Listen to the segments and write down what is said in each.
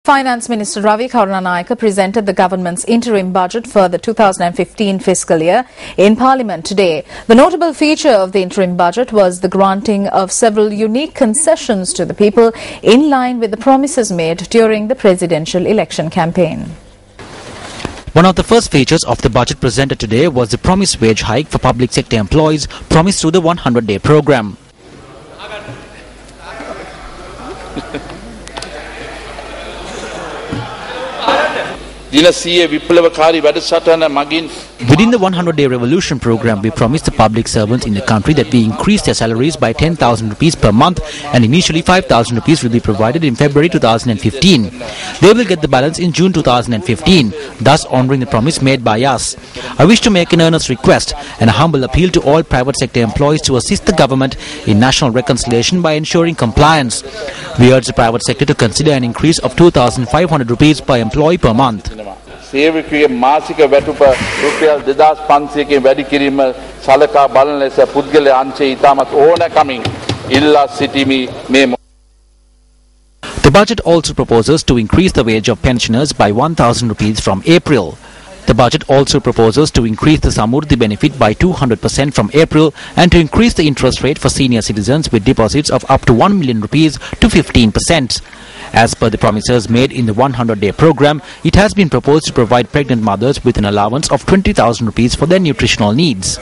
Finance Minister Ravi Karunanayake presented the government's interim budget for the 2015 fiscal year in Parliament today. The notable feature of the interim budget was the granting of several unique concessions to the people in line with the promises made during the presidential election campaign. One of the first features of the budget presented today was the promised wage hike for public sector employees promised through the 100-day program. Within the 100-day revolution program, we promised the public servants in the country that we increase their salaries by 10,000 rupees per month, and initially 5,000 rupees will be provided in February 2015. They will get the balance in June 2015, thus honouring the promise made by us. I wish to make an earnest request and a humble appeal to all private sector employees to assist the government in national reconciliation by ensuring compliance. We urge the private sector to consider an increase of 2,500 rupees per employee per month. සේවකගේ මාසික වැටුප රුපියල් 2500කින් වැඩි කිරීම සලකා බලන ලෙස පුද්ගල අංශය ඉතාමත් ඕනෑකමින් ඉල්ලා සිටිමි මේ. The budget also proposes to increase the wage of pensioners by 1,000 rupees from April. The budget also proposes to increase the Samurdhi benefit by 200% from April and to increase the interest rate for senior citizens with deposits of up to 1 million rupees to 15%. As per the promises made in the 100-day program, it has been proposed to provide pregnant mothers with an allowance of 20,000 rupees for their nutritional needs.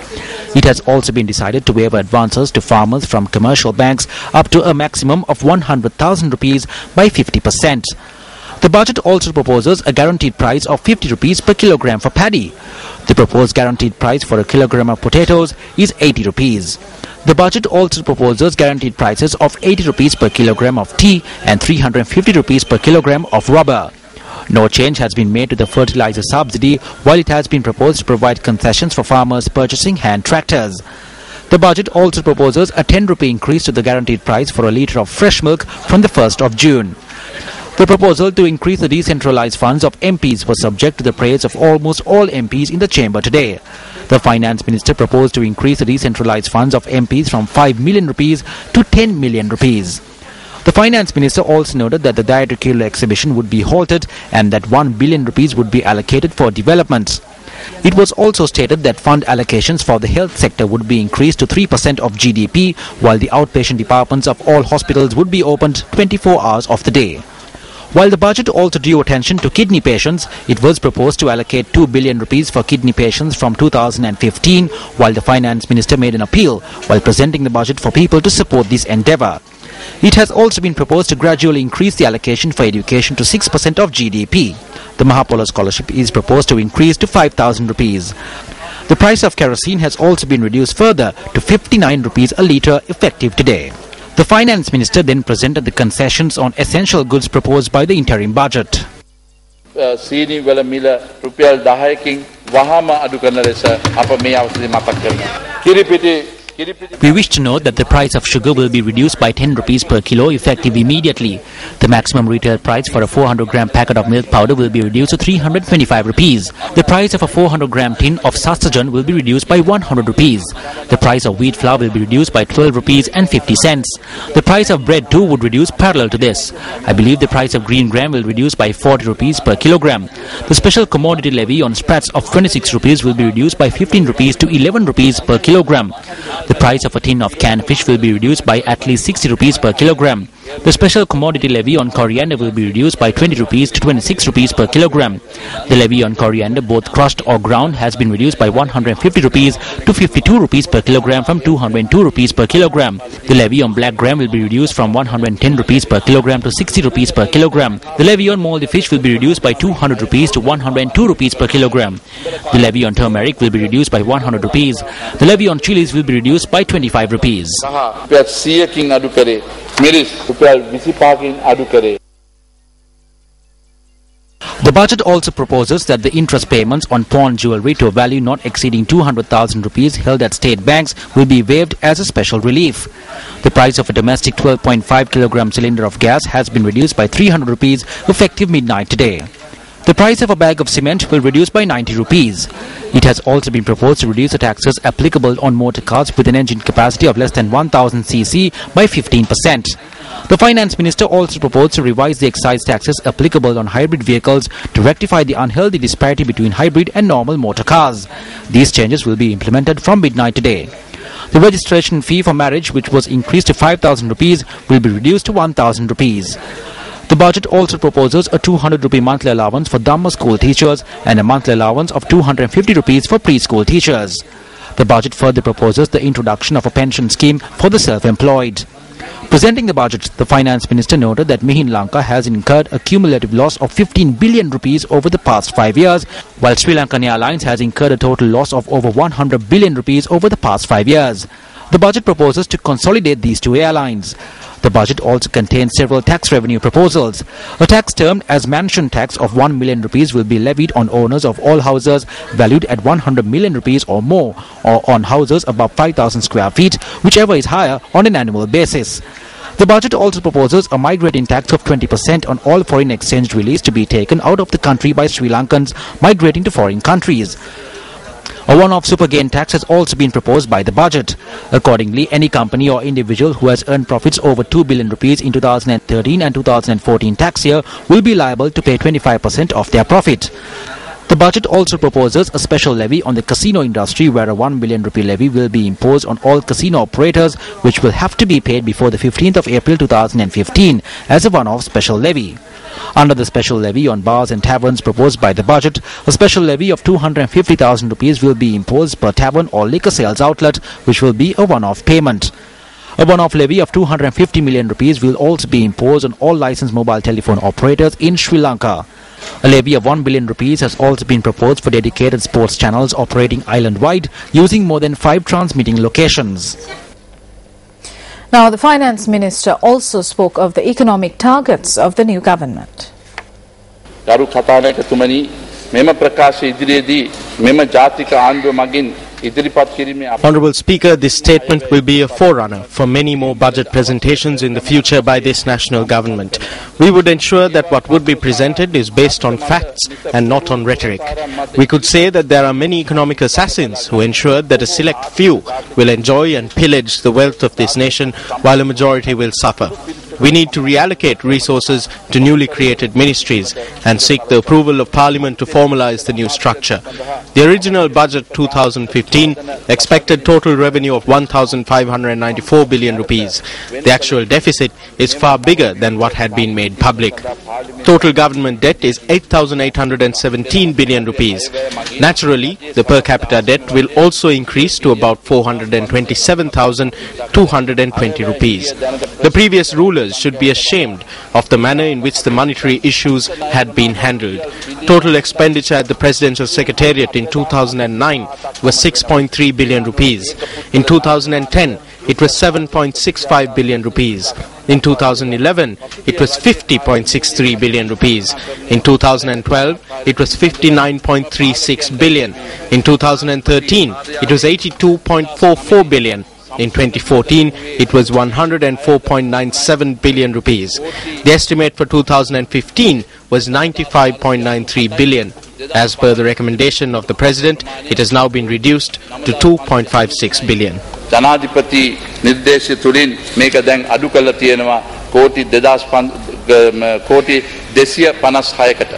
It has also been decided to waive advances to farmers from commercial banks up to a maximum of 100,000 rupees by 50%. The budget also proposes a guaranteed price of 50 rupees per kilogram for paddy. The proposed guaranteed price for a kilogram of potatoes is 80 rupees. The budget also proposes guaranteed prices of 80 rupees per kilogram of tea and 350 rupees per kilogram of rubber. No change has been made to the fertilizer subsidy, while it has been proposed to provide concessions for farmers purchasing hand tractors. The budget also proposes a 10 rupee increase to the guaranteed price for a litre of fresh milk from the 1st of June. The proposal to increase the decentralized funds of MPs was subject to the praise of almost all MPs in the chamber today. The Finance Minister proposed to increase the decentralized funds of MPs from 5 million rupees to 10 million rupees. The Finance Minister also noted that the Diatricular exhibition would be halted and that 1 billion rupees would be allocated for developments. It was also stated that fund allocations for the health sector would be increased to 3% of GDP, while the outpatient departments of all hospitals would be opened 24 hours of the day. While the budget also drew attention to kidney patients, it was proposed to allocate 2 billion rupees for kidney patients from 2015, while the Finance Minister made an appeal while presenting the budget for people to support this endeavour. It has also been proposed to gradually increase the allocation for education to 6% of GDP. The Mahapolo scholarship is proposed to increase to 5,000 rupees. The price of kerosene has also been reduced further to 59 rupees a litre effective today. The Finance Minister then presented the concessions on essential goods proposed by the interim budget. සීනි වල මිල රුපියල් 10කින් වහාම අඩු කරන ලෙස අප මේ අවස්ථාවේ මතක් කරනවා. කිරිපිටි We wish to note that the price of sugar will be reduced by 10 rupees per kilo effective immediately. The maximum retail price for a 400-gram packet of milk powder will be reduced to 325 rupees. The price of a 400-gram tin of sastajan will be reduced by 100 rupees. The price of wheat flour will be reduced by 12 rupees and 50 cents. The price of bread too would reduce parallel to this. I believe the price of green gram will reduce by 40 rupees per kilogram. The special commodity levy on sprats of 26 rupees will be reduced by 15 rupees to 11 rupees per kilogram. The price of a tin of canned fish will be reduced by at least 60 rupees per kilogram. The special commodity levy on coriander will be reduced by 20 rupees to 26 rupees per kilogram. The levy on coriander, both crushed or ground, has been reduced by 150 rupees to 52 rupees per kilogram from 202 rupees per kilogram. The levy on black gram will be reduced from 110 rupees per kilogram to 60 rupees per kilogram. The levy on moldy fish will be reduced by 200 rupees to 102 rupees per kilogram. The levy on turmeric will be reduced by 100 rupees. The levy on chilies will be reduced by 25 rupees. The budget also proposes that the interest payments on pawn jewellery to a value not exceeding 200,000 rupees held at state banks will be waived as a special relief. The price of a domestic 12.5 kilogram cylinder of gas has been reduced by 300 rupees effective midnight today. The price of a bag of cement will reduce by 90 rupees. It has also been proposed to reduce the taxes applicable on motor cars with an engine capacity of less than 1000 cc by 15%. The Finance Minister also proposed to revise the excise taxes applicable on hybrid vehicles to rectify the unhealthy disparity between hybrid and normal motor cars. These changes will be implemented from midnight today. The registration fee for marriage, which was increased to 5,000 rupees, will be reduced to 1,000 rupees. The budget also proposes a 200 rupee monthly allowance for Dhamma school teachers and a monthly allowance of 250 rupees for preschool teachers. The budget further proposes the introduction of a pension scheme for the self-employed. Presenting the budget, the Finance Minister noted that Lanka has incurred a cumulative loss of 15 billion rupees over the past 5 years, while Sri Lankan Airlines has incurred a total loss of over 100 billion rupees over the past 5 years. The budget proposes to consolidate these two airlines. The budget also contains several tax revenue proposals. A tax termed as mansion tax of 1 million rupees will be levied on owners of all houses valued at 100 million rupees or more, or on houses above 5,000 square feet, whichever is higher, on an annual basis. The budget also proposes a migrating tax of 20% on all foreign exchange release to be taken out of the country by Sri Lankans migrating to foreign countries. A one-off super gain tax has also been proposed by the budget. Accordingly, any company or individual who has earned profits over 2 billion rupees in 2013 and 2014 tax year will be liable to pay 25% of their profit. The budget also proposes a special levy on the casino industry, where a 1 billion rupee levy will be imposed on all casino operators, which will have to be paid before the 15th of April 2015 as a one-off special levy. Under the special levy on bars and taverns proposed by the budget, a special levy of 250,000 rupees will be imposed per tavern or liquor sales outlet, which will be a one-off payment. A one-off levy of 250 million rupees will also be imposed on all licensed mobile telephone operators in Sri Lanka. A levy of 1 billion rupees has also been proposed for dedicated sports channels operating island-wide using more than 5 transmitting locations. Now, the Finance Minister also spoke of the economic targets of the new government. Honourable Speaker, this statement will be a forerunner for many more budget presentations in the future by this national government. We would ensure that what would be presented is based on facts and not on rhetoric. We could say that there are many economic assassins who ensured that a select few will enjoy and pillage the wealth of this nation while a majority will suffer. We need to reallocate resources to newly created ministries and seek the approval of Parliament to formalise the new structure. The original budget 2015 expected total revenue of 1,594 billion rupees. The actual deficit is far bigger than what had been made public. Total government debt is 8,817 billion rupees. Naturally, the per capita debt will also increase to about 427,220 rupees. The previous rulers should be ashamed of the manner in which the monetary issues had been handled. Total expenditure at the Presidential Secretariat in 2009 was 6.3 billion rupees. In 2010, it was 7.65 billion rupees. In 2011, it was 50.63 billion rupees. In 2012, it was 59.36 billion. In 2013, it was 82.44 billion. In 2014, it was 104.97 billion rupees. The estimate for 2015 was 95.93 billion. As per the recommendation of the President, it has now been reduced to 2.56 billion. ජනාධිපති නිර්දේශය තුලින් මේක දැන් අඩු කරලා තියෙනවා කෝටි 256කට